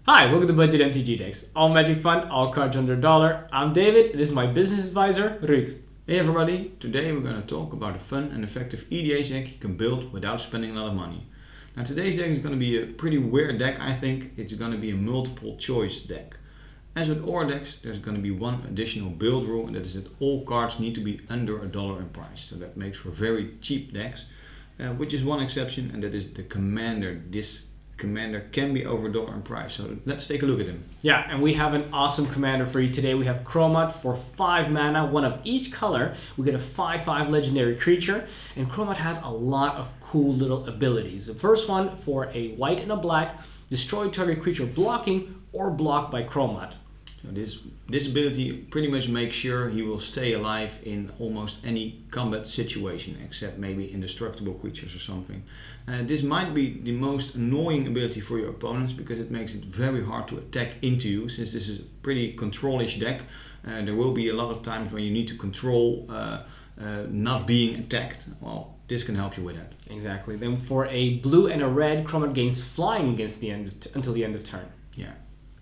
Hi, welcome to Budget MTG Decks. All magic fun, all cards under $1. I'm David, and this is my business advisor, Ruud. Hey everybody, today we're going to talk about a fun and effective EDH deck you can build without spending a lot of money. Now today's deck is going to be a pretty weird deck, I think. It's going to be a multiple choice deck. As with all decks, there's going to be one additional build rule, and that is that all cards need to be under $1 in price. So that makes for very cheap decks, which is one exception, and that is the Commander. This Commander can be over $1 in price, so let's take a look at him. Yeah, and we have an awesome commander for you today. We have Cromat for 5 mana, one of each color. We get a 5/5 legendary creature, and Cromat has a lot of cool little abilities. The first one, for a white and a black, destroy target creature blocking or blocked by Cromat. So this ability pretty much makes sure he will stay alive in almost any combat situation, except maybe indestructible creatures or something. This might be the most annoying ability for your opponents, because it makes it very hard to attack into you. Since this is a pretty control-ish deck, there will be a lot of times when you need to control not being attacked. Well, this can help you with that. Exactly. Then for a blue and a red, Cromat gains flying against the end until the end of turn. Yeah.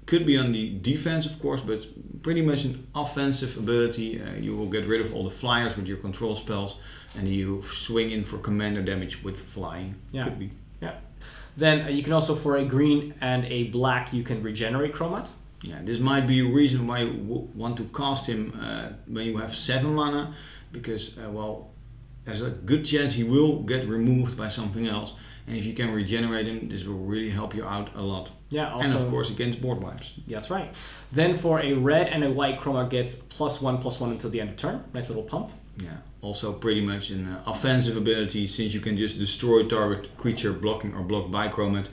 Could be on the defense, of course, but pretty much an offensive ability. You will get rid of all the flyers with your control spells, and you swing in for commander damage with flying. Yeah. Could be. Yeah. Then you can also, for a green and a black, you can regenerate Cromat. Yeah, this might be a reason why you want to cast him when you have 7 mana, because well, there's a good chance he will get removed by something else. And if you can regenerate him, this will really help you out a lot. Yeah, also, and of course against board wipes. That's right. Then for a red and a white, Cromat gets +1/+1 until the end of turn. Nice little pump. Yeah, also pretty much an offensive ability, since you can just destroy target creature blocking or blocked by Cromat.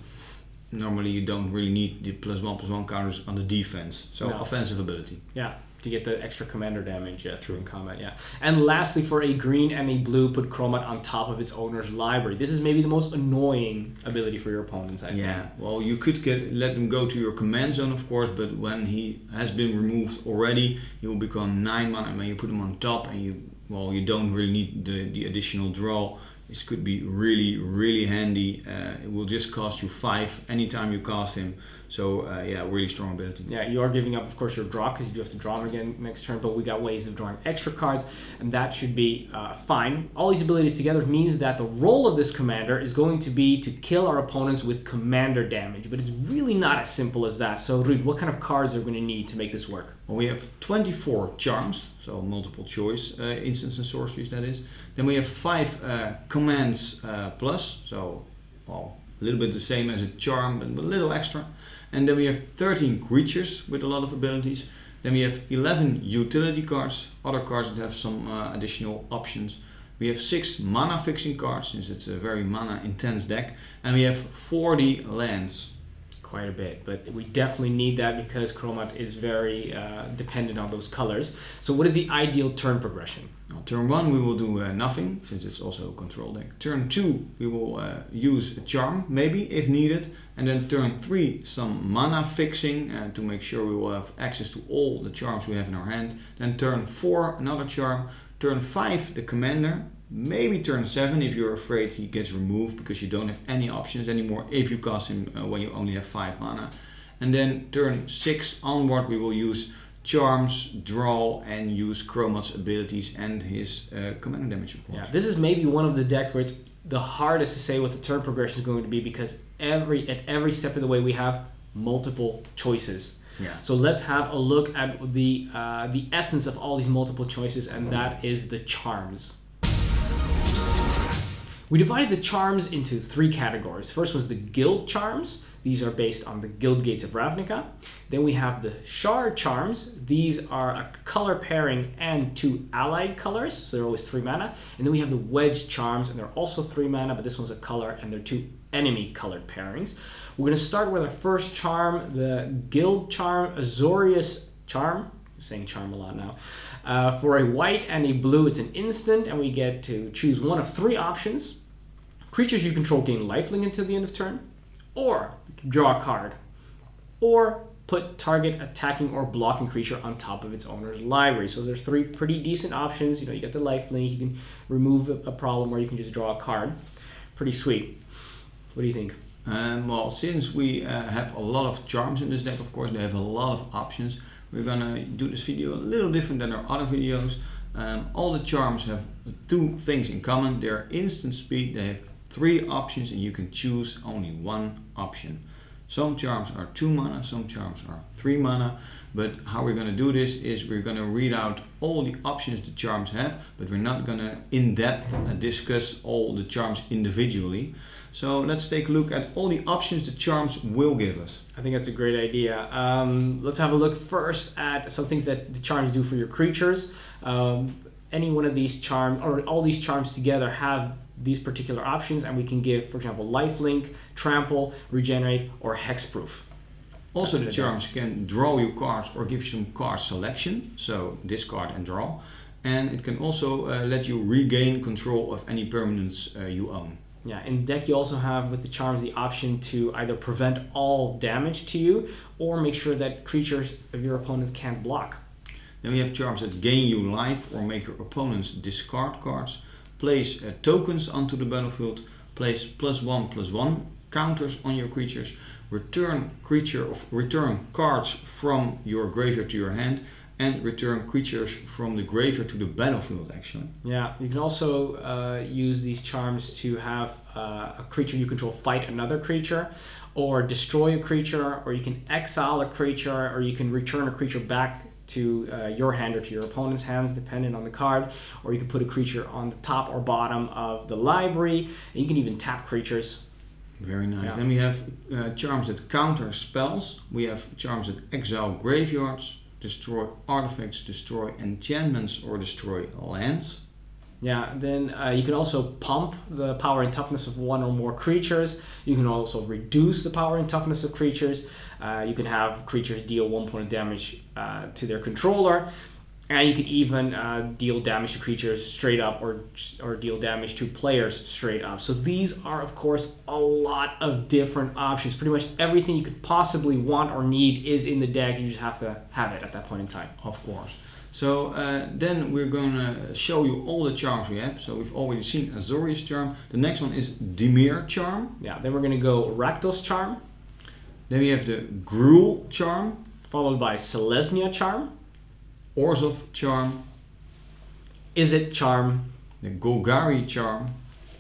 Normally you don't really need the +1/+1 counters on the defense. So no. Offensive ability. Yeah, to get the extra commander damage through in combat, yeah. And lastly, for a green and a blue, put Cromat on top of its owner's library. This is maybe the most annoying ability for your opponents, I think. Yeah, well, you could let him go to your command zone, of course, but when he has been removed already, he will become 9 mana, and when you put him on top, and you don't really need the additional draw. This could be really, really handy. It will just cost you 5 anytime you cast him. So yeah, really strong ability. Yeah, you are giving up, of course, your draw, because you do have to draw him again next turn, but we got ways of drawing extra cards, and that should be fine. All these abilities together means that the role of this commander is going to be to kill our opponents with commander damage, but it's really not as simple as that. So Ruud, what kind of cards are we going to need to make this work? Well, we have 24 charms, so multiple choice instants and sorceries, that is. Then we have 5 commands plus, so well, a little bit the same as a charm, but a little extra. And then we have 13 creatures with a lot of abilities. Then we have 11 utility cards, other cards that have some additional options. We have 6 mana fixing cards, since it's a very mana intense deck. And we have 40 lands. Quite a bit, but we definitely need that because Cromat is very dependent on those colors. So what is the ideal turn progression? Now, turn 1 we will do nothing, since it's also a control deck. Turn 2 we will use a charm, maybe, if needed. And then turn 3 some mana fixing to make sure we will have access to all the charms we have in our hand. Then turn 4 another charm. Turn 5 the commander. Maybe turn 7 if you're afraid he gets removed, because you don't have any options anymore if you cast him when you only have 5 mana. And then turn 6 onward we will use charms, draw, and use Cromat's abilities and his commander damage, of course. Yeah, this is maybe one of the decks where it's the hardest to say what the turn progression is going to be, because at every step of the way we have multiple choices. Yeah. So let's have a look at the essence of all these multiple choices, and that is the charms. We divided the charms into 3 categories. First was the guild charms. These are based on the guild gates of Ravnica. Then we have the shard charms. These are a color pairing and 2 allied colors, so they're always 3 mana. And then we have the wedge charms, and they're also 3 mana, but this one's a color, and they're 2 enemy colored pairings. We're going to start with our first charm, the guild charm, Azorius charm. I'm saying charm a lot now. For a white and a blue, it's an instant, and we get to choose one of 3 options. Creatures you control gain lifelink until the end of turn, or draw a card, or put target attacking or blocking creature on top of its owner's library. So there's 3 pretty decent options. You get the lifelink, you can remove a problem, or you can just draw a card. Pretty sweet. What do you think? Well, since we have a lot of charms in this deck, of course, they have a lot of options. We're gonna do this video a little different than our other videos. All the charms have two things in common. They're instant speed, they have 3 options and you can choose only one option. Some charms are 2 mana, some charms are 3 mana. But how we're going to do this is we're going to read out all the options the charms have, but we're not going to in depth discuss all the charms individually. So let's take a look at all the options the charms will give us. I think that's a great idea. Let's have a look first at some things that the charms do for your creatures. Any one of these charms, or all these charms together, have these particular options, and we can give, for example, lifelink, trample, regenerate, or hexproof. Also, the charms can draw you cards or give you some card selection, so discard and draw. And it can also let you regain control of any permanents you own. Yeah, in the deck you also have with the charms the option to either prevent all damage to you or make sure that creatures of your opponent can't block. Then we have charms that gain you life or make your opponents discard cards, place tokens onto the battlefield, place +1/+1 counters on your creatures, return cards from your graveyard to your hand, and return creatures from the graveyard to the battlefield actually. Yeah, you can also use these charms to have a creature you control fight another creature, or destroy a creature, or you can exile a creature, or you can return a creature back to your hand or to your opponent's hands, depending on the card, or you can put a creature on the top or bottom of the library, and you can even tap creatures. Very nice. Yeah. Then we have charms that counter spells. We have charms that exile graveyards, destroy artifacts, destroy enchantments, or destroy lands. Yeah, then you can also pump the power and toughness of one or more creatures. You can also reduce the power and toughness of creatures. You can have creatures deal 1 point of damage to their controller. And you could even deal damage to creatures straight up, or deal damage to players straight up. So these are, of course, a lot of different options. Pretty much everything you could possibly want or need is in the deck. You just have to have it at that point in time. Of course. So then we're going to show you all the charms we have. So we've already seen Azorius charm. The next one is Dimir charm. Yeah, then we're going to go Rakdos charm. Then we have the Gruul charm. Followed by Selesnya charm. Orzhov charm, Izzet charm, the Golgari charm,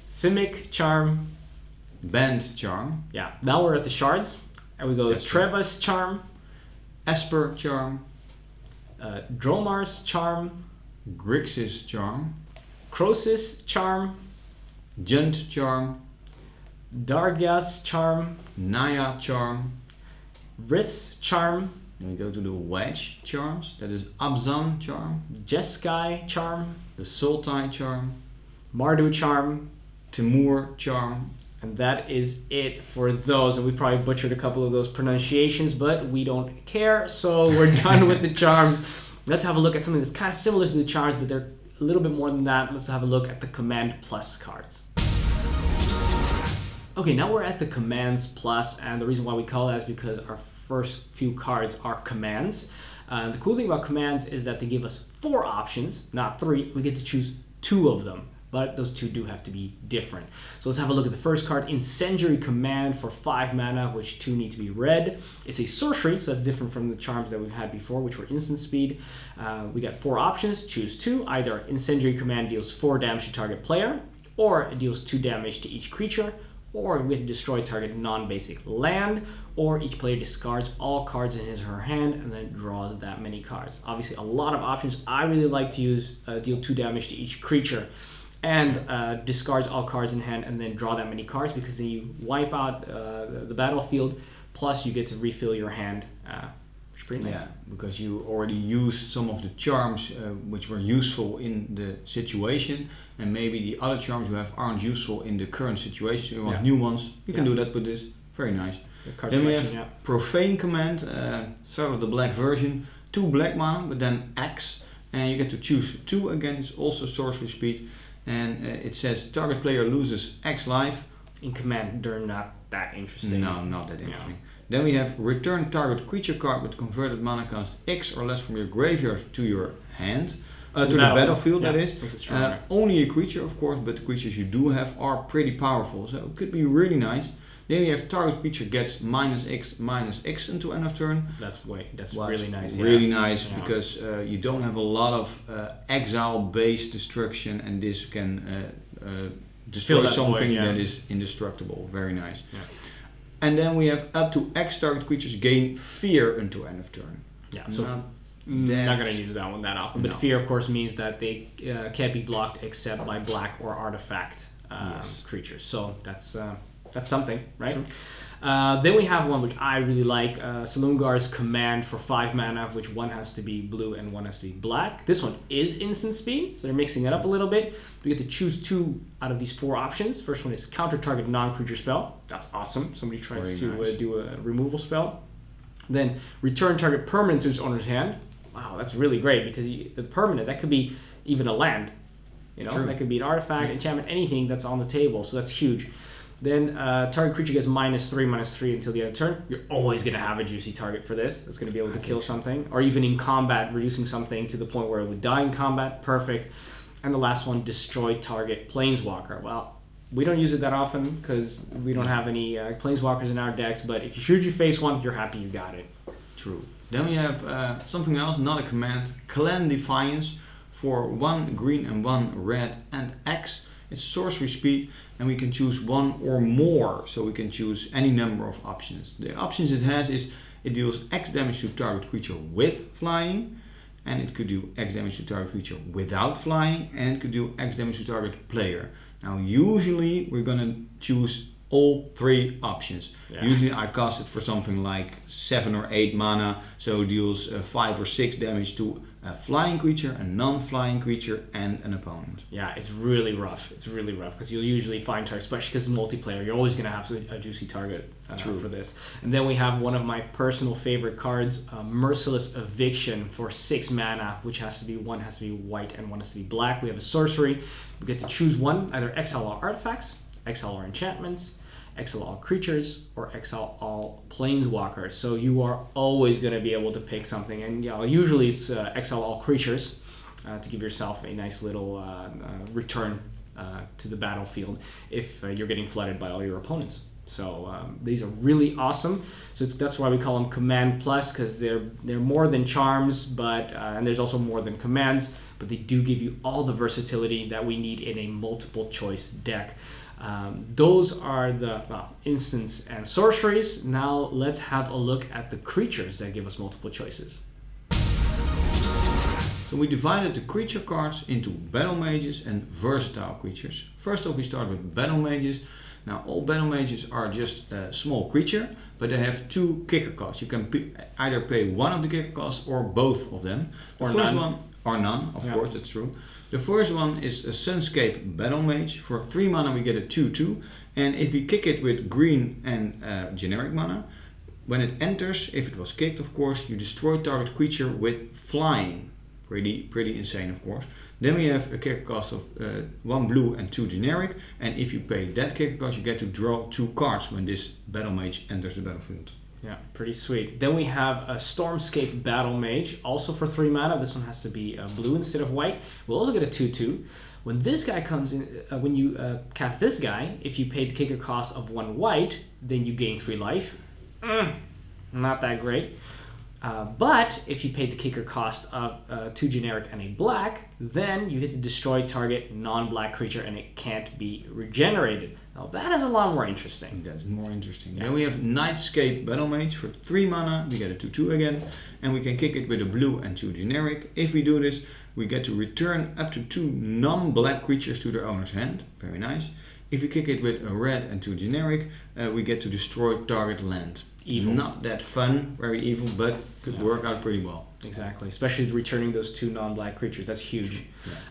Simic charm, Band charm. Yeah, now we're at the shards, and we go Treva's charm, Esper charm, Dromar's charm, Grixis charm, Crosis charm, Junt charm, Dargia's charm, Naya charm, Vrith's charm. Then we go to the Wedge charms. That is Abzan charm, Jeskai charm, the Sultai charm, Mardu charm, Timur charm. And that is it for those. And we probably butchered a couple of those pronunciations, but we don't care. So we're done with the charms. Let's have a look at something that's kind of similar to the charms, but they're a little bit more than that. Let's have a look at the Command Plus cards. Okay, now we're at the Commands Plus, and the reason why we call that is because our first few cards are commands. The cool thing about commands is that they give us 4 options, not 3. We get to choose 2 of them, but those 2 do have to be different. So let's have a look at the first card, Incendiary Command for 5 mana, of which 2 need to be red. It's a sorcery, so that's different from the charms that we've had before, which were instant speed. We got 4 options, choose 2. Either Incendiary Command deals 4 damage to target player, or it deals 2 damage to each creature, or we have to destroy target non-basic land, or each player discards all cards in his or her hand and then draws that many cards. Obviously a lot of options. I really like to use deal 2 damage to each creature and discards all cards in hand and then draw that many cards, because then you wipe out the battlefield, plus you get to refill your hand, which is pretty nice. Yeah, because you already used some of the charms which were useful in the situation, and maybe the other charms you have aren't useful in the current situation. You want new ones, you can do that with this. Very nice. Then we have Profane Command, sort of the black version, 2 black mana, but then X, and you get to choose 2 again. It's also sorcery speed, and it says target player loses X life. In Command, they're not that interesting. No, not that interesting. Then we have return target creature card with converted mana cost X or less from your graveyard to your hand. To the battlefield, that is. Only a creature, of course, but the creatures you do have are pretty powerful, so it could be really nice. Then we have target creature gets -X until end of turn. That's really nice. Really nice because you don't have a lot of exile-based destruction, and this can destroy something that is indestructible. Very nice. Yeah. And then we have up to X target creatures gain fear until end of turn. Yeah. So not going to use that one that often, but fear, of course, means that they can't be blocked except by black or artifact creatures. So that's something, right? Sure. Then we have one which I really like, Salungar's Command for 5 mana, of which one has to be blue and one has to be black. This one is instant speed, so they're mixing it up a little bit. We get to choose 2 out of these 4 options. First one is counter target non-creature spell. That's awesome. Somebody tries to do a removal spell. Then return target permanent to its owner's hand. Wow, that's really great because the permanent, that could be even a land. You know, that could be an artifact, enchantment, anything that's on the table. So that's huge. Then target creature gets -3/-3 until the end of the turn. You're always going to have a juicy target for this. That's going to be able to kill something. Or even in combat, reducing something to the point where it would die in combat. Perfect. And the last one, destroy target planeswalker. Well, we don't use it that often because we don't have any planeswalkers in our decks. But if you shoot your face one, you're happy you got it. True. Then we have something else, not a command. Clan Defiance for 1 green and 1 red and X. It's sorcery speed, and we can choose 1 or more, so we can choose any number of options. The options it has is it deals X damage to target creature with flying, and it could do X damage to target creature without flying, and it could do X damage to target player. Now usually we're gonna choose all 3 options. Usually I cast it for something like 7 or 8 mana, so it deals 5 or 6 damage to a flying creature, a non-flying creature, and an opponent. Yeah, it's really rough. It's really rough because you'll usually find targets, especially because it's multiplayer. You're always going to have a juicy target for this. And then we have one of my personal favorite cards, Merciless Eviction for 6 mana, which one has to be white and one has to be black. We have a sorcery. We get to choose one, either exile all artifacts, exile all enchantments, exile all creatures, or exile all planeswalkers. So you are always going to be able to pick something, and usually it's exile all creatures to give yourself a nice little return to the battlefield if you're getting flooded by all your opponents. So these are really awesome. So that's why we call them Command Plus, because they're more than charms, but and there's also more than commands, but they do give you all the versatility that we need in a multiple choice deck. Those are the instants and sorceries. Now let's have a look at the creatures that give us multiple choices. So we divided the creature cards into battle mages and versatile creatures. First off, we start with battle mages. Now all battle mages are just a small creature, but they have 2 kicker costs. You can either pay one of the kicker costs or both of them. Or none. Or none, of course, that's true. The first one is a Sunscape Battle Mage. For 3 mana we get a 2/2, and if we kick it with green and generic mana, when it enters, if it was kicked of course, you destroy target creature with flying. Pretty insane of course. Then we have a kicker cost of 1 blue and 2 generic, and if you pay that kicker cost you get to draw 2 cards when this Battle Mage enters the battlefield. Yeah, pretty sweet. Then we have a Stormscape Battle Mage, also for 3 mana. This one has to be blue instead of white. We'll also get a 2/2. When this guy comes in, when you cast this guy, if you pay the kicker cost of 1 white, then you gain 3 life. Not that great. But if you paid the kicker cost of 2 generic and a black, then you get to destroy target non-black creature and it can't be regenerated. Now that is a lot more interesting. That's more interesting. Yeah. Then we have Nightscape Battle Mage for 3 mana. We get a 2/2 again, and we can kick it with a blue and 2 generic. If we do this, we get to return up to 2 non-black creatures to their owner's hand. Very nice. If we kick it with a red and 2 generic, we get to destroy target land. Evil. Not that fun, very evil, but could work out pretty well. Exactly, especially returning those 2 non-black creatures. That's huge.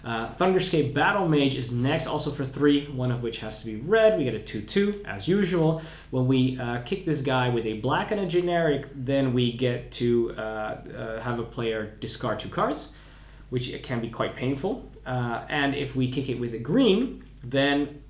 Thunderscape Battle Mage is next, also for 3, one of which has to be red. We get a 2/2, as usual. When we kick this guy with a black and a generic, then we get to have a player discard 2 cards, which can be quite painful. And if we kick it with a green, then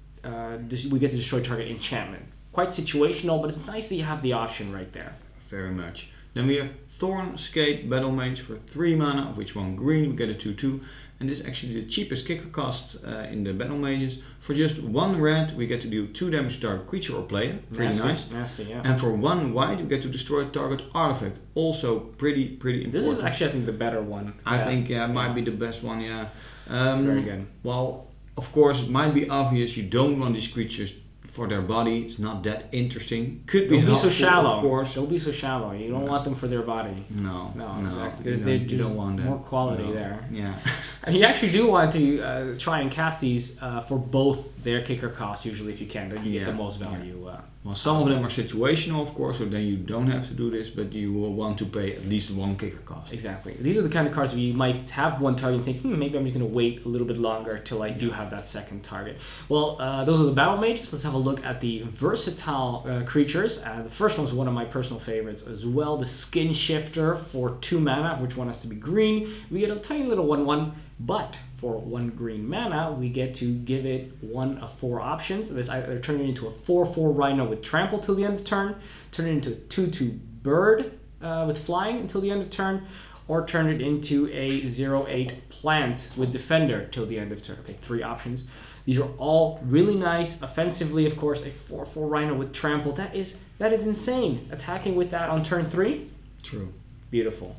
we get to destroy target enchantment. Quite situational, but it's nice that you have the option right there. Very much. Then we have Thornscape Battle Mage for 3 mana, of which 1 green, we get a 2/2. and this is actually the cheapest kicker cost in the battle mages. For just 1 red, we get to deal 2 damage to target creature or player. Pretty nice. Nasty, yeah. And for 1 white, we get to destroy target artifact. Also pretty important. This is actually, I think, the better one. I think it might be the best one. Yeah. It's very good. Well, of course, it might be obvious you don't want these creatures for their body. It's not that interesting. Could be Don't be helpful, so shallow. of course. Don't be so shallow. You don't want them for their body. No, Exactly. Because they're you just don't want that. more quality there. Yeah. And you actually do want to try and cast these for both their kicker costs, usually, if you can. Then you get the most value. Well, some of them are situational, of course, so then you don't have to do this, but you will want to pay at least 1 kicker cost. Exactly. These are the kind of cards where you might have one target and think, maybe I'm just going to wait a little bit longer till I do have that second target. Well, those are the battle mages. Let's have a look at the versatile creatures. The first one is one of my personal favorites as well, the Skin Shifter for 2 mana, which one has to be green. We get a tiny little 1/1, but for 1 green mana, we get to give it 1 of 4 options. This either turn it into a 4/4 Rhino with trample till the end of turn, turn it into a 2/2 bird with flying until the end of turn, or turn it into a 0/8 plant with defender till the end of turn. Okay, 3 options. These are all really nice. Offensively, of course, a 4/4 Rhino with trample. That is insane. Attacking with that on turn 3? True. Beautiful.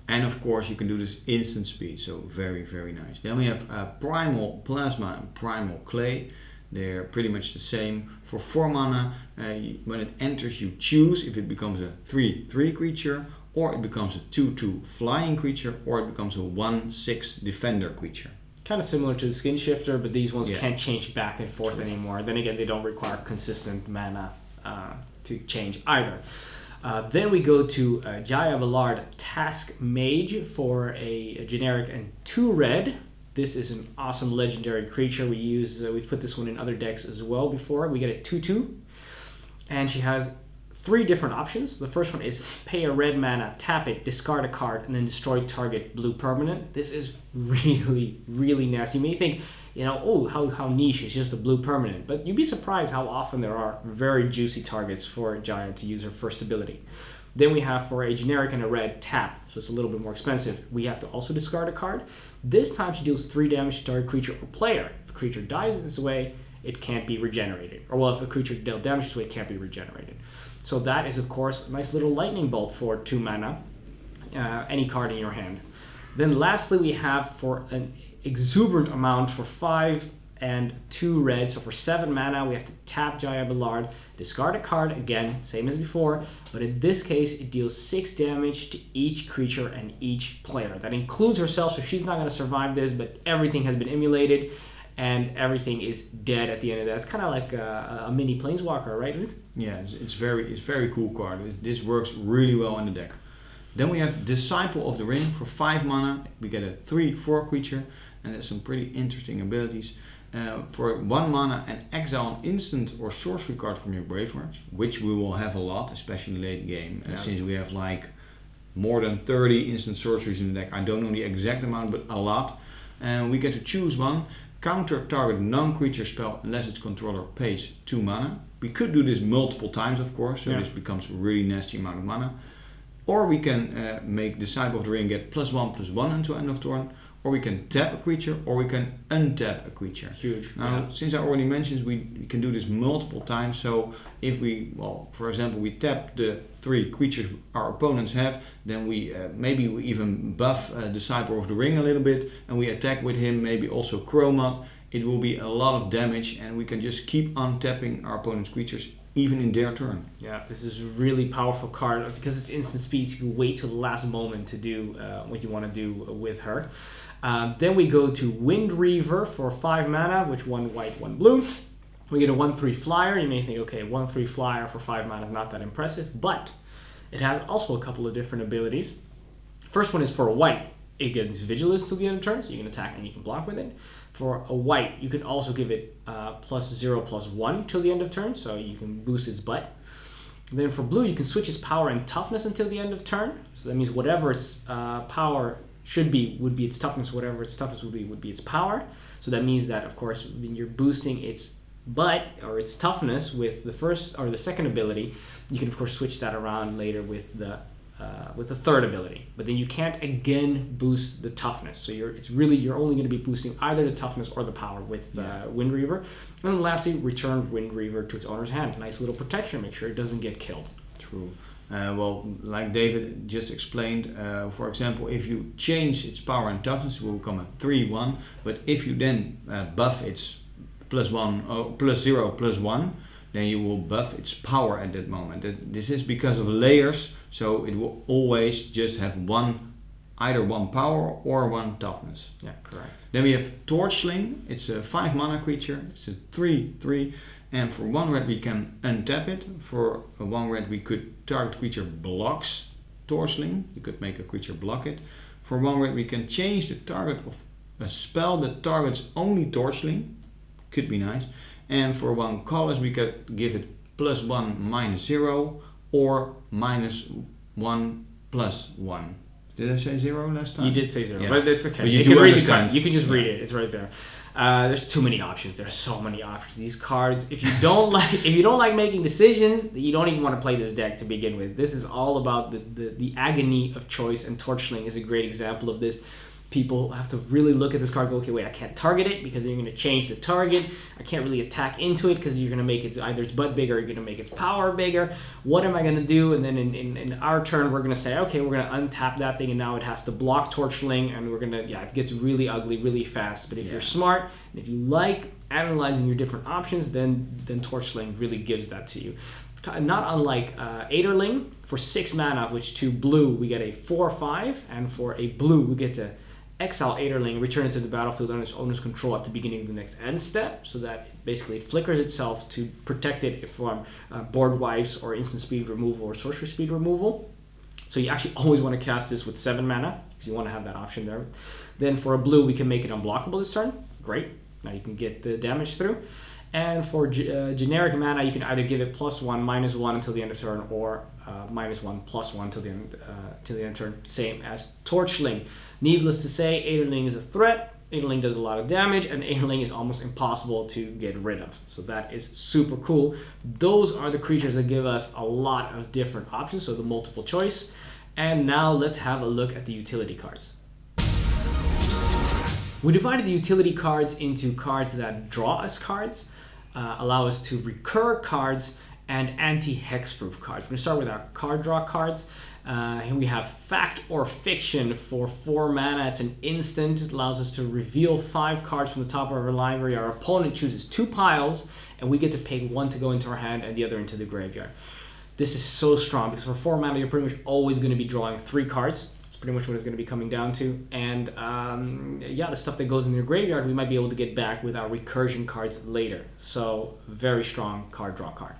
And of course you can do this instant speed, so very, very nice. Then we have Primal Plasma and Primal Clay. They're pretty much the same. For 4 mana, when it enters you choose if it becomes a 3/3 creature, or it becomes a 2/2 flying creature, or it becomes a 1/6 defender creature. Kind of similar to the Skin Shifter, but these ones can't change back and forth anymore. Then again, they don't require consistent mana to change either. Then we go to Jaya Ballard Task Mage for a generic and 2 red. This is an awesome legendary creature. We've put this one in other decks as well before. We get a 2/2, and she has 3 different options. The first one is pay a red mana, tap it, discard a card, and then destroy target blue permanent. This is really, really nasty. You may think, how niche, it's just a blue permanent. But you'd be surprised how often there are very juicy targets for Jaya to use her first ability. Then we have for a generic and a red tap, so it's a little bit more expensive. We have to also discard a card. This time she deals 3 damage to target creature or player. If a creature dies this way, it can't be regenerated. Or well, if a creature dealt damage this way, it can't be regenerated. So that is, of course, a nice little lightning bolt for 2 mana, any card in your hand. Then lastly, we have for an exuberant amount for 5 and 2 red. So for 7 mana, we have to tap Jaya Ballard, discard a card, again, same as before, but in this case, it deals 6 damage to each creature and each player. That includes herself, so she's not going to survive this, but everything has been emulated, and everything is dead at the end of that. It's kind of like a mini Planeswalker, right? Yeah, it's very cool card. This works really well in the deck. Then we have Disciple of the Ring for 5 mana. We get a 3/4 creature, and there's some pretty interesting abilities. For 1 mana, and exile an instant or sorcery card from your graveyard, which we will have a lot, especially late game, since we have like more than 30 instant sorceries in the deck. I don't know the exact amount, but a lot. And we get to choose one. Counter target non-creature spell unless its controller pays 2 mana. We could do this multiple times, of course, so this becomes a really nasty amount of mana. Or we can make Disciple of the Ring get +1/+1 until end of turn. Or we can tap a creature, or we can untap a creature. Huge. Now, since I already mentioned, we can do this multiple times. So if we, for example, we tap the 3 creatures our opponents have, then we maybe we even buff Disciple of the Ring a little bit, and we attack with him, maybe also Cromat. It will be a lot of damage, and we can just keep on tapping our opponent's creatures even in their turn. Yeah, this is a really powerful card because it's instant speed, so you can wait till the last moment to do what you want to do with her. Then we go to Wind Reaver for 5 mana, which 1 white, 1 blue. We get a 1/3 flyer. You may think, okay, 1/3 flyer for 5 mana is not that impressive, but it has also a couple of different abilities. First one is for a white. It gets Vigilance till the end of turn, so you can attack and you can block with it. For a white, you can also give it +0/+1 till the end of turn, so you can boost its butt. Then for blue, you can switch its power and toughness until the end of turn. So that means whatever its power would be its toughness, whatever its toughness would be its power. So that means that, of course, when you're boosting its butt or its toughness with the first or the second ability, you can of course switch that around later with the with a third ability, but then you can't again boost the toughness. So you're only going to be boosting either the toughness or the power with Wind Reaver. And then lastly, return Wind Reaver to its owner's hand. Nice little protection, make sure it doesn't get killed. True. Well, like David just explained, for example, if you change its power and toughness, it will become a 3/1. But if you then buff its +1, +0, +1, then you will buff its power at that moment. This is because of layers, so it will always just have either one power or one toughness. Yeah, correct. Then we have Torchling. It's a 5 mana creature. It's a 3/3. And for 1 red we can untap it. For 1 red we could target creature blocks Torchling. You could make a creature block it. For 1 red we can change the target of a spell that targets only Torchling. Could be nice. And for 1 colorless we could give it +1 -0 or -1 +1. Did I say 0 last time? You did say 0, yeah. but it's okay. But you can read the understand. card. You can just read it. It's right there. There's too many options. There's so many options. These cards, if you don't like making decisions, you don't even want to play this deck to begin with. This is all about the agony of choice, and Torchling is a great example of this. People have to really look at this card and go, okay, wait, I can't target it because you're going to change the target. I can't really attack into it because you're going to make it either its butt bigger or you're going to make its power bigger. What am I going to do? And then in our turn, we're going to say, okay, we're going to untap that thing and now it has to block Torchling, and we're going to, it gets really ugly really fast. But if you're smart and if you like analyzing your different options, then Torchling really gives that to you. Not unlike Aderling, for 6 mana, of which 2 blue, we get a 4/5, and for a blue, we get to exile Aderling, return it to the battlefield under its owner's control at the beginning of the next end step, so that basically it flickers itself to protect it from board wipes or instant speed removal or sorcery speed removal. So you actually always want to cast this with 7 mana, because you want to have that option there. Then for a blue, we can make it unblockable this turn. Great. Now you can get the damage through. And for generic mana, you can either give it +1, -1 until the end of turn, or -1, +1 till the end of turn, same as Torchling. Needless to say, Aderling is a threat. Aderling does a lot of damage, and Aderling is almost impossible to get rid of. So that is super cool. Those are the creatures that give us a lot of different options, so the multiple choice. And now let's have a look at the utility cards. We divided the utility cards into cards that draw us cards, allow us to recur cards, and anti-hexproof cards. We're going to start with our card draw cards. Here we have Fact or Fiction for 4 mana. It's an instant. It allows us to reveal 5 cards from the top of our library. Our opponent chooses 2 piles, and we get to pick 1 to go into our hand and the other into the graveyard. This is so strong because for 4 mana, you're pretty much always going to be drawing 3 cards. That's pretty much what it's going to be coming down to. And the stuff that goes in your graveyard, we might be able to get back with our recursion cards later. So very strong card draw card.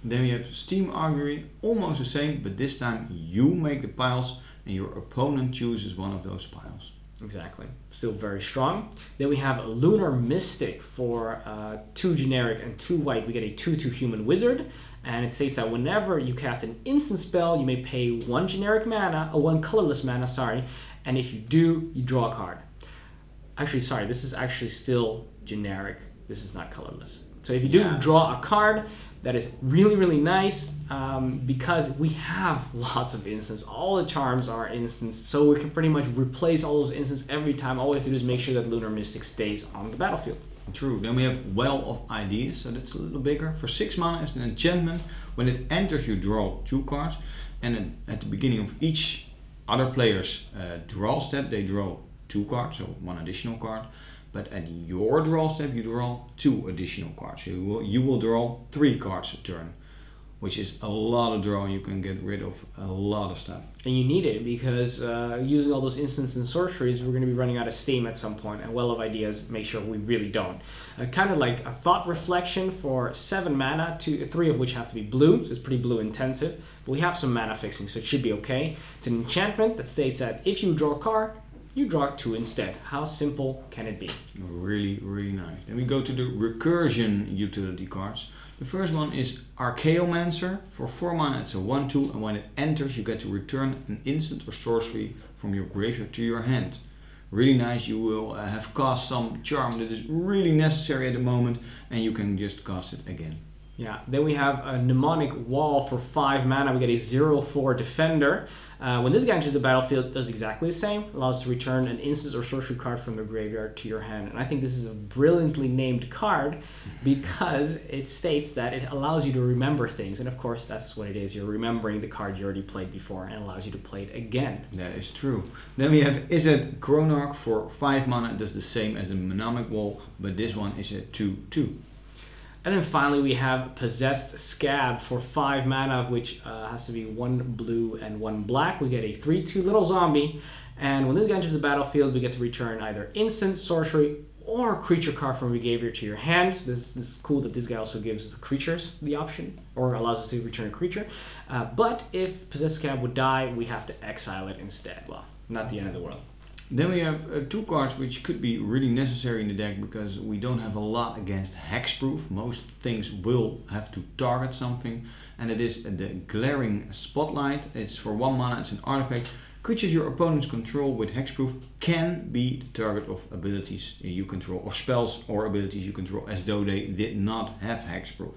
Then we have Steam Augury, almost the same, but this time you make the piles and your opponent chooses one of those piles. Exactly. Still very strong. Then we have Lunar Mystic for 2 generic and 2 white. We get a 2/2 human wizard. And it states that whenever you cast an instant spell, you may pay 1 generic mana, or 1 colorless mana, and if you do, you draw a card. Actually, sorry, this is actually still generic. This is not colorless. So if you do draw a card, that is really, really nice, because we have lots of instants. All the charms are instants, so we can pretty much replace all those instants every time. All we have to do is make sure that Lunar Mystic stays on the battlefield. True. Then we have Well of Ideas, so that's a little bigger. For 6 mana, it's an enchantment. When it enters, you draw 2 cards, and at the beginning of each other player's draw step, they draw 2 cards, so 1 additional card. But at your draw step, you draw 2 additional cards. You will draw 3 cards a turn, which is a lot of drawing. You can get rid of a lot of stuff. And you need it because using all those instants and sorceries, we're going to be running out of steam at some point, and Well of Ideas make sure we really don't. Kind of like a Thought Reflection for 7 mana, 3 of which have to be blue, so it's pretty blue intensive. But we have some mana fixing, so it should be okay. It's an enchantment that states that if you draw a card, you draw 2 instead. How simple can it be? Really, really nice. Then we go to the recursion utility cards. The first one is Archaeomancer. For 4 mana, it's a 1/2, and when it enters, you get to return an instant or sorcery from your graveyard to your hand. Really nice. You will have cast some charm that is really necessary at the moment, and you can just cast it again. Yeah, then we have a mnemonic wall for 5 mana. We get a 0/4 defender. When this guy enters the battlefield, it does exactly the same. Allows to return an instant or sorcery card from the graveyard to your hand. And I think this is a brilliantly named card because it states that it allows you to remember things. And of course, that's what it is. You're remembering the card you already played before and allows you to play it again. That is true. Then we have Budget Cromat for 5 mana. It does the same as the mnemonic wall, but this one is a 2/2. And then finally we have Possessed Scab for 5 mana, which has to be 1 blue and 1 black. We get a 3/2 little zombie, and when this guy enters the battlefield, we get to return either instant, sorcery, or creature card from your graveyard to your hand. This is cool that this guy also gives the creatures the option, or allows us to return a creature. But if Possessed Scab would die, we have to exile it instead. Well, not the end of the world. Then we have 2 cards which could be really necessary in the deck because we don't have a lot against hexproof. Most things will have to target something, and it is the Glaring Spotlight. It's for 1 mana, it's an artifact. Creatures your opponents control with hexproof can be the target of abilities you control, or spells or abilities you control, as though they did not have hexproof.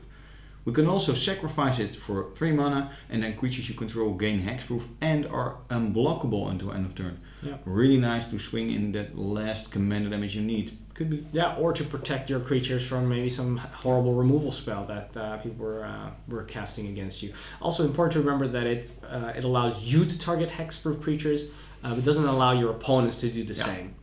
We can also sacrifice it for 3 mana, and then creatures you control gain hexproof and are unblockable until end of turn. Yeah. Really nice to swing in that last commander damage you need. Could be. Yeah, or to protect your creatures from maybe some horrible removal spell that people were casting against you. Also important to remember that it allows you to target hexproof creatures, but doesn't allow your opponents to do the same.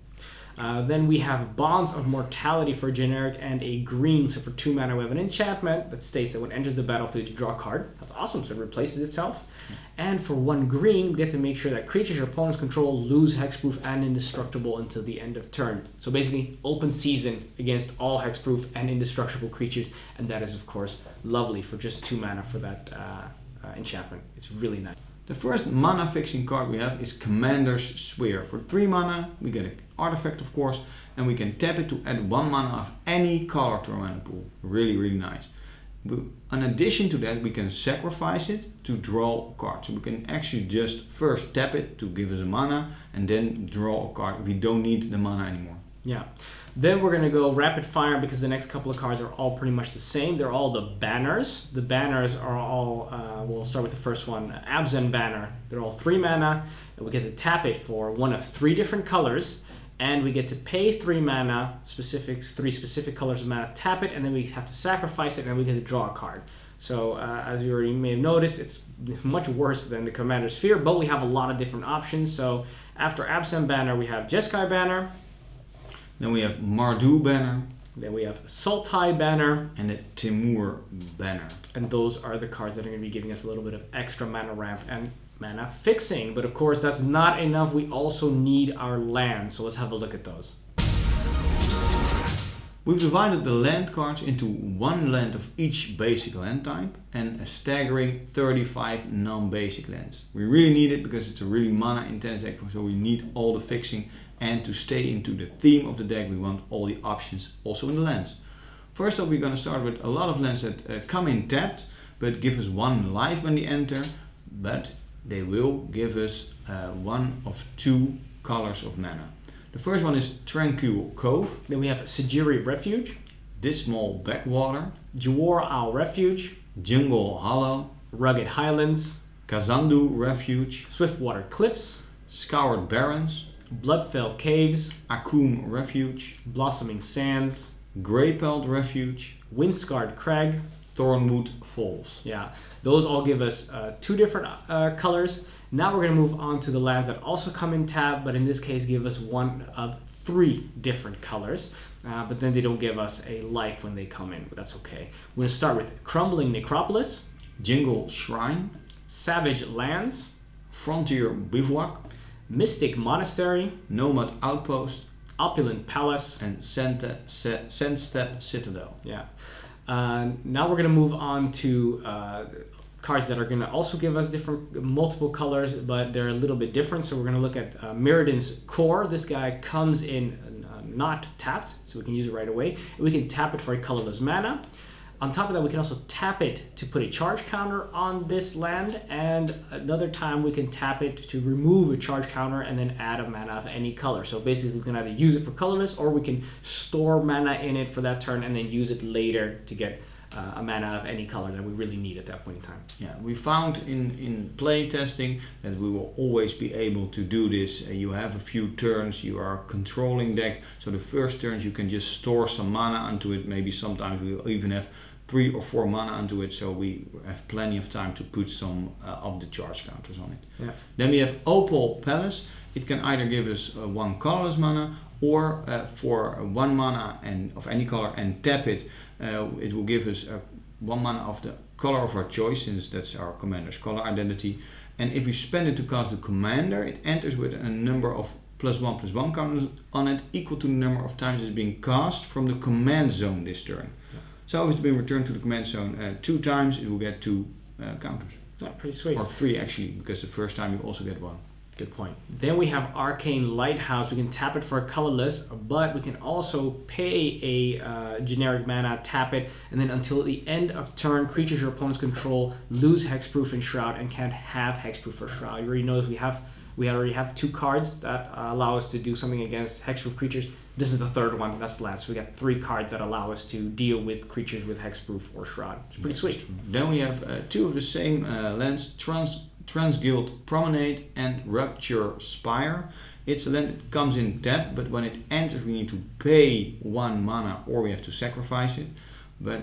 Then we have Bonds of Mortality for generic and a green. So for 2 mana we have an enchantment that states that when it enters the battlefield you draw a card. That's awesome, so it replaces itself. And for 1 green we get to make sure that creatures your opponents control lose hexproof and indestructible until the end of turn. So basically open season against all hexproof and indestructible creatures, and that is of course lovely for just 2 mana for that enchantment. It's really nice. The first mana fixing card we have is Commander's Sphere. For 3 mana we get an artifact of course, and we can tap it to add 1 mana of any color to our mana pool. Really, really nice. In addition to that, we can sacrifice it to draw a card. So we can actually just first tap it to give us a mana and then draw a card. We don't need the mana anymore. Yeah. Then we're going to go rapid fire because the next couple of cards are all pretty much the same. They're all the banners. The banners are all, we'll start with the first one, Abzan Banner. They're all 3 mana, and we get to tap it for 1 of 3 different colors, and we get to pay 3 mana, 3 specific colors of mana, tap it, and then we have to sacrifice it, and we get to draw a card. So as you already may have noticed, it's much worse than the Commander Sphere, but we have a lot of different options. So after Abzan Banner, we have Jeskai Banner. Then we have Mardu Banner. Then we have Sultai Banner. And a Timur Banner. And those are the cards that are going to be giving us a little bit of extra mana ramp and mana fixing. But of course, that's not enough. We also need our lands. So let's have a look at those. We've divided the land cards into 1 land of each basic land type and a staggering 35 non-basic lands. We really need it because it's a really mana intense deck, so we need all the fixing. And to stay into the theme of the deck, we want all the options also in the lands. First up, we're going to start with a lot of lands that come in tapped, but give us 1 life when they enter, but they will give us 1 of 2 colors of mana. The first one is Tranquil Cove. Then we have Sejiri Refuge, Dismal Backwater, Jawar Owl Refuge, Jungle Hollow, Rugged Highlands, Kazandu Refuge, Swiftwater Cliffs, Scoured Barrens, Bloodfell Caves, Akum Refuge, Blossoming Sands, Greypelt Refuge, Windscarred Crag, Thornwood Falls. Yeah, those all give us 2 different colors. Now we're going to move on to the lands that also come in tab, but in this case give us 1 of 3 different colors. But then they don't give us a life when they come in, but that's okay. We're going to start with Crumbling Necropolis, Jingle Shrine, Savage Lands, Frontier Bivouac, Mystic Monastery, Nomad Outpost, Opulent Palace, and Sandstep Citadel. Yeah. Now we're going to move on to cards that are going to also give us multiple colors, but they're a little bit different. So we're going to look at Mirrodin's Core. This guy comes in not tapped, so we can use it right away. And we can tap it for a colorless mana. On top of that, we can also tap it to put a charge counter on this land, and another time we can tap it to remove a charge counter and then add a mana of any color. So basically we can either use it for colorless, or we can store mana in it for that turn and then use it later to get a mana of any color that we really need at that point in time. Yeah, we found in play testing that we will always be able to do this. You have a few turns, you are controlling deck, so the first turns you can just store some mana onto it. Maybe sometimes we'll even have 3 or 4 mana onto it, so we have plenty of time to put some of the charge counters on it. Yeah. Then we have Opal Palace. It can either give us 1 colorless mana, or for 1 mana and of any color and tap it, it will give us 1 mana of the color of our choice, since that's our commander's color identity. And if we spend it to cast the commander, it enters with a number of +1/+1 counters on it, equal to the number of times it's being cast from the command zone this turn. Yeah. So if it's been returned to the command zone 2 times, it will get 2 counters. Yeah, pretty sweet. Or 3 actually, because the first time you also get 1. Good point. Then we have Arcane Lighthouse. We can tap it for a colorless, but we can also pay a generic mana, tap it, and then until the end of turn, creatures your opponents control lose Hexproof and Shroud and can't have Hexproof or Shroud. You already notice we already have 2 cards that allow us to do something against Hexproof creatures. This is the 3rd one. That's the last. So we got 3 cards that allow us to deal with creatures with Hexproof or Shroud. It's pretty sweet. Then we have 2 of the same lands, Transguild Promenade and Rupture Spire. It's a land that comes in tap, but when it enters we need to pay 1 mana or we have to sacrifice it. But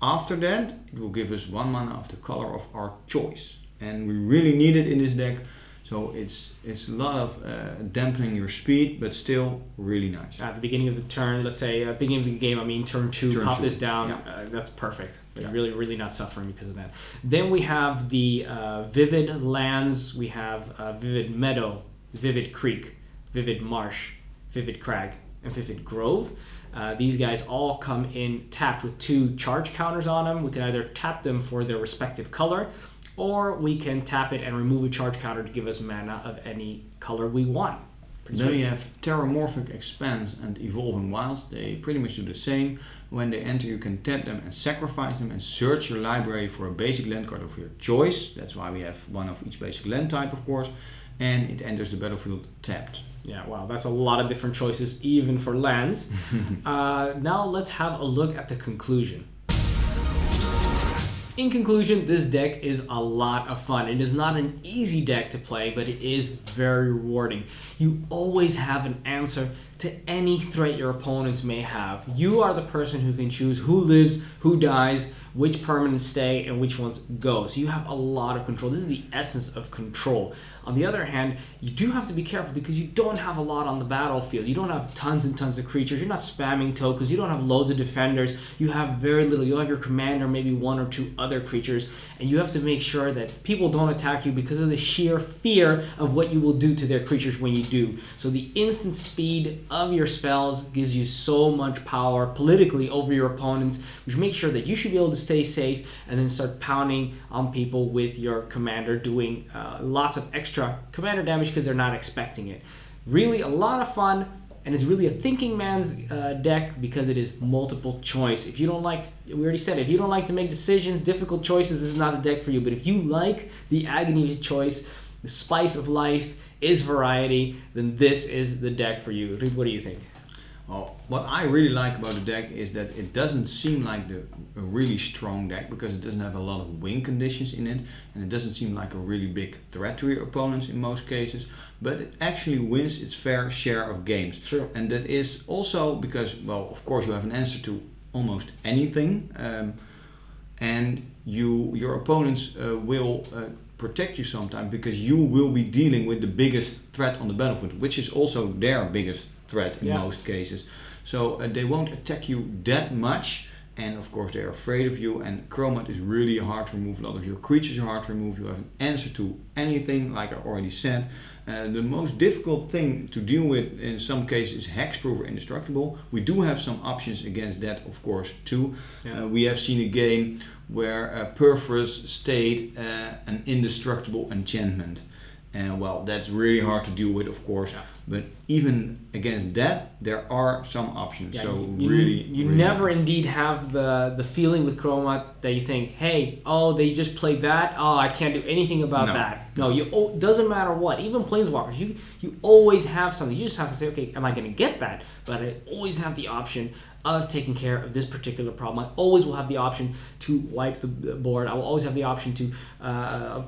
after that it will give us 1 mana of the color of our choice. And we really need it in this deck. So it's a lot of dampening your speed, but still really nice. At the beginning of the turn, let's say beginning of the game, I mean turn 2, pop this down, yeah. That's perfect. Yeah. Really not suffering because of that. Then we have the Vivid Lands, we have Vivid Meadow, Vivid Creek, Vivid Marsh, Vivid Crag, and Vivid Grove. These guys all come in tapped with 2 charge counters on them. We can either tap them for their respective color, or we can tap it and remove a charge counter to give us mana of any color we want. Then we have Terramorphic Expanse and Evolving Wilds. They pretty much do the same. When they enter you can tap them and sacrifice them and search your library for a basic land card of your choice. That's why we have 1 of each basic land type, of course. And it enters the battlefield tapped. Yeah, wow, that's a lot of different choices even for lands. Now let's have a look at the conclusion. In conclusion, this deck is a lot of fun. It is not an easy deck to play, but it is very rewarding. You always have an answer to any threat your opponents may have. You are the person who can choose who lives, who dies, which permanents stay, and which ones go. So you have a lot of control. This is the essence of control. On the other hand, you do have to be careful because you don't have a lot on the battlefield. You don't have tons and tons of creatures. You're not spamming tokens. You don't have loads of defenders. You have very little. You'll have your commander, maybe 1 or 2 other creatures. And you have to make sure that people don't attack you because of the sheer fear of what you will do to their creatures when you do. So the instant speed of your spells gives you so much power politically over your opponents, which makes sure that you should be able to stay safe and then start pounding on people with your commander, doing lots of extra commander damage because they're not expecting it. Really a lot of fun, and it's really a thinking man's deck because it is multiple choice. If you don't like, we already said, if you don't like to make decisions, difficult choices, this is not the deck for you. But if you like the agony of choice, the spice of life is variety, then this is the deck for you. What do you think? Well, what I really like about the deck is that it doesn't seem like a really strong deck because it doesn't have a lot of win conditions in it, and it doesn't seem like a really big threat to your opponents in most cases, but it actually wins its fair share of games. Sure. And that is also because, well, of course you have an answer to almost anything, and your opponents will protect you sometimes because you will be dealing with the biggest threat on the battlefield, which is also their biggest threat in most cases. So they won't attack you that much, and of course they're afraid of you, and Cromat is really hard to remove. A lot of your creatures are hard to remove. You have an answer to anything, like I already said. The most difficult thing to deal with in some cases is Hexproof or Indestructible. We do have some options against that, of course, too. Yeah. We have seen a game where Perforus stayed an Indestructible enchantment. And well, that's really hard to deal with, of course. Yeah. But even against that, there are some options. Yeah, so you never indeed have the feeling with Cromat that you think, hey, oh, they just played that. Oh, I can't do anything about that. No, doesn't matter what. Even Planeswalkers, you always have something. You just have to say, okay, am I going to get that? But I always have the option of taking care of this particular problem. I always will have the option to wipe the board. I will always have the option to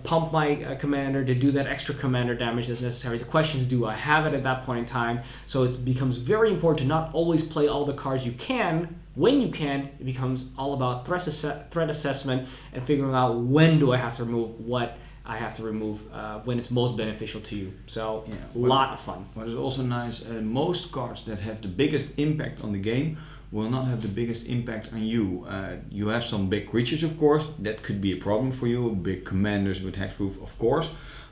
pump my commander to do that extra commander damage that's necessary. The question is, do I have it at that point in time? So it becomes very important to not always play all the cards you can. When you can, it becomes all about threat assessment and figuring out when do I have to remove what I have to remove when it's most beneficial to you. So, yeah, a lot of fun. What is also nice, most cards that have the biggest impact on the game will not have the biggest impact on you. You have some big creatures, of course, that could be a problem for you, big commanders with hexproof, of course.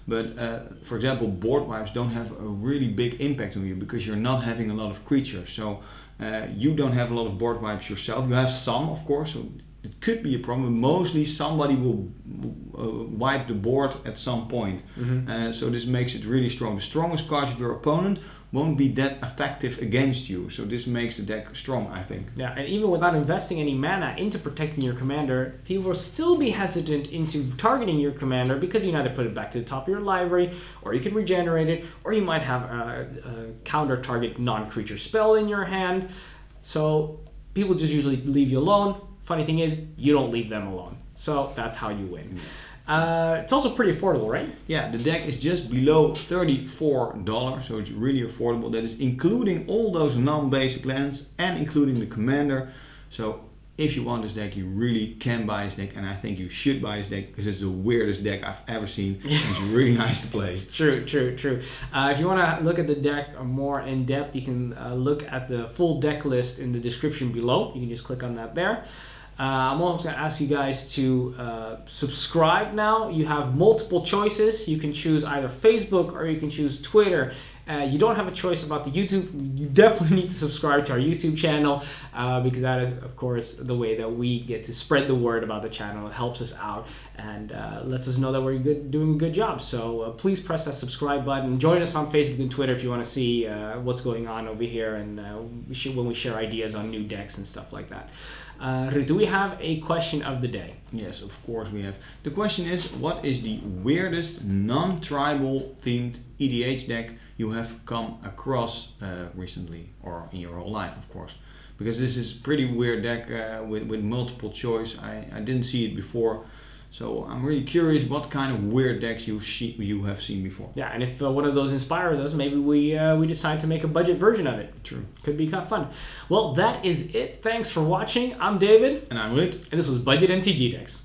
But for example, board wipes don't have a really big impact on you because you're not having a lot of creatures. So you don't have a lot of board wipes yourself. You have some, of course, so it could be a problem. Mostly somebody will wipe the board at some point. So this makes it really strong. The strongest cards of your opponent won't be that effective against you. So this makes the deck strong, I think. Yeah, and even without investing any mana into protecting your commander, people will still be hesitant into targeting your commander because you can either put it back to the top of your library, or you can regenerate it, or you might have a counter target non-creature spell in your hand. So people just usually leave you alone. Funny thing is, you don't leave them alone. So that's how you win. It's also pretty affordable, right? Yeah, the deck is just below $34, so it's really affordable. That is including all those non-basic lands and including the commander. So if you want this deck, you really can buy this deck, and I think you should buy this deck because it's the weirdest deck I've ever seen. It's really nice to play. True. If you want to look at the deck more in depth, you can look at the full deck list in the description below. You can just click on that there. I'm also going to ask you guys to subscribe now. You have multiple choices. You can choose either Facebook or you can choose Twitter. You don't have a choice about the YouTube. You definitely need to subscribe to our YouTube channel because that is, of course, the way that we get to spread the word about the channel. It helps us out and lets us know that we're doing a good job. So please press that subscribe button. Join us on Facebook and Twitter if you want to see what's going on over here and when we share ideas on new decks and stuff like that. Do we have a question of the day? Yes, of course we have. The question is, what is the weirdest non-tribal themed EDH deck you have come across recently, or in your whole life, of course? Because this is a pretty weird deck with multiple choice. I didn't see it before. So I'm really curious what kind of weird decks you have seen before. Yeah, and if one of those inspires us, maybe we decide to make a budget version of it. True. Could be kind of fun. Well, that is it. Thanks for watching. I'm David. And I'm Ruud. And this was Budget MTG Decks.